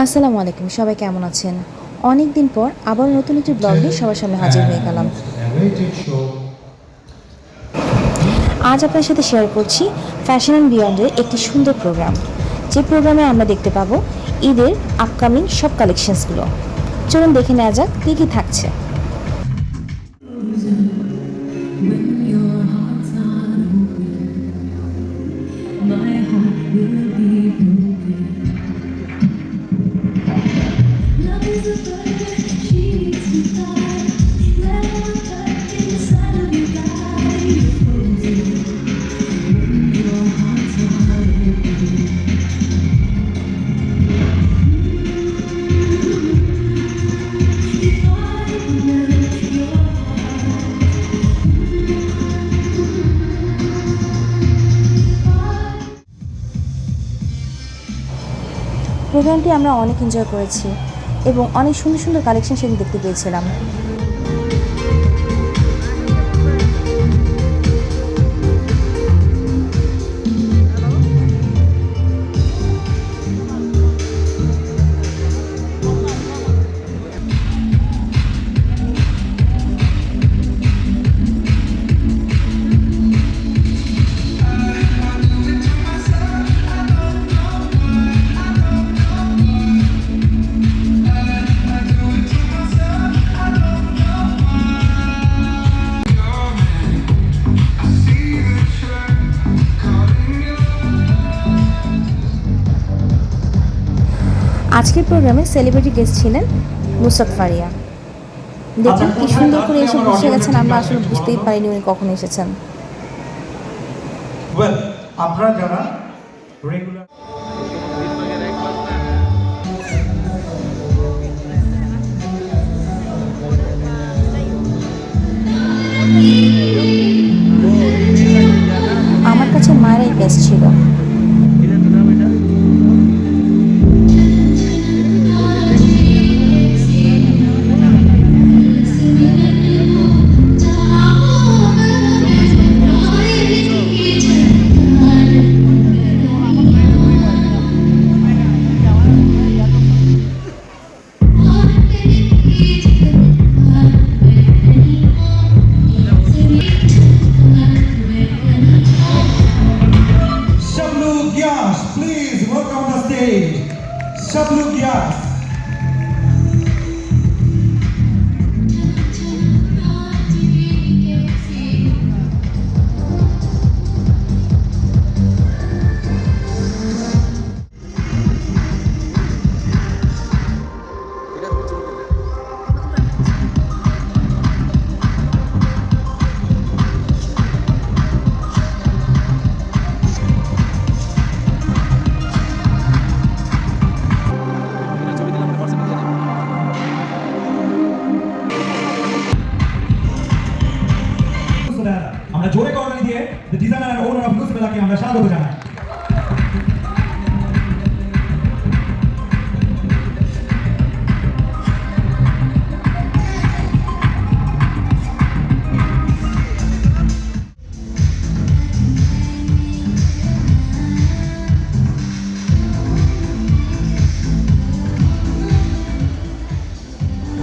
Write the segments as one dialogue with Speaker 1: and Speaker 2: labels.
Speaker 1: আসসালামু আলাইকুম, সবাই কেমন আছেন? অনেক দিন পর আবার নতুন একটি ব্লগ নিয়ে সবার সামনে হাজির হয়ে গেলাম। আজ আপনার সাথে শেয়ার করছি ফ্যাশন অ্যান্ড বিয়ন্ডের একটি সুন্দর প্রোগ্রাম, যে প্রোগ্রামে আমরা দেখতে পাবো ঈদের আপকামিং সব কালেকশনসগুলো। চলুন দেখে নেওয়া যাক কী কী থাকছে। প্রোগ্রামটি আমরা অনেক এনজয় করেছি এবং অনেক সুন্দর সুন্দর কালেকশন সেদিন দেখতে পেয়েছিলাম। আজকের প্রোগ্রামে সেলিব্রিটি গেস্ট ছিলেন নুসরাত ফারিয়া। দেখুন কি সুন্দর করে এসে বসে গেছেন, আমরা আসলে বুঝতেই পারিনি উনি কখন এসেছেন।
Speaker 2: আপনারা যারা রেগুলার
Speaker 1: আমার কাছে মায়েরাই বেস্ট ছিল।
Speaker 2: please welcome on the stage Shabluk Yas. আমরা জোরে করতালি দিয়ে the designer and owner of Lucibella-কে আমরা স্বাগত জানাই।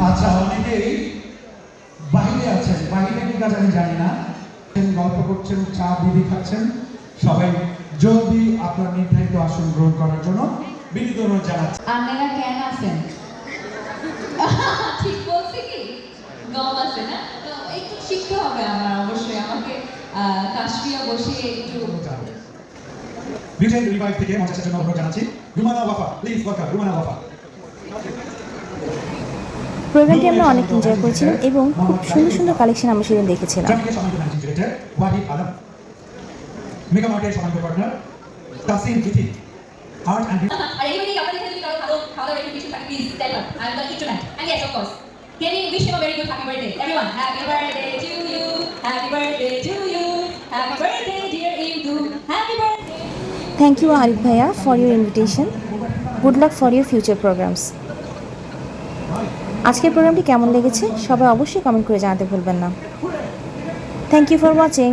Speaker 2: আচ্ছা, অনেকেই বাইরে আছেন, বাইরে কি কাজ আমি জানি না, গল্প করছেন, চা বিড়ি খাচ্ছেন, সবাই জলদি আপনার নির্ধারিত আসন গ্রহণ করার জন্য বিনীত অনুরোধ জানাচ্ছি।
Speaker 3: আপনারা কেন আছেন? ঠিক বলছি কি? গম আছে না? তো একটু শিখতে হবে আমার, অবশ্যই আমাকে কাশফিয়া বসিয়ে একটু
Speaker 2: ব্রিটেন রিভাইভ থেকে মঞ্চের জন্য অনুরোধ জানাচ্ছি রুমানা ওয়াফা, প্লিজ ওয়েলকাম রুমানা ওয়াফা।
Speaker 1: প্রোগ্রামটি আমরা অনেক এনজয় করেছিলাম এবং খুব সুন্দর সুন্দর কালেকশন আমরা সেদিন দেখেছিলাম।
Speaker 2: মেগা মার্টের সম্মানিত পার্টনার তাসিন ইতি আর্ট এন্ড
Speaker 3: আর এইভাবেই আপনাদের যদি কারো খাওয়া দাওয়ার একটু কিছু থাকে please tell us I will eat tonight and yes of course can you wish him a very good happy birthday everyone happy birthday to you happy birthday to you happy birthday dear Imdu happy birthday.
Speaker 1: Thank you Arif ভাইয়া for your invitation. Good luck for your future programs. আজকের প্রোগ্রামটি কেমন লেগেছে সবাই অবশ্যই comment করে জানাতে ভুলবেন না। Thank you for watching.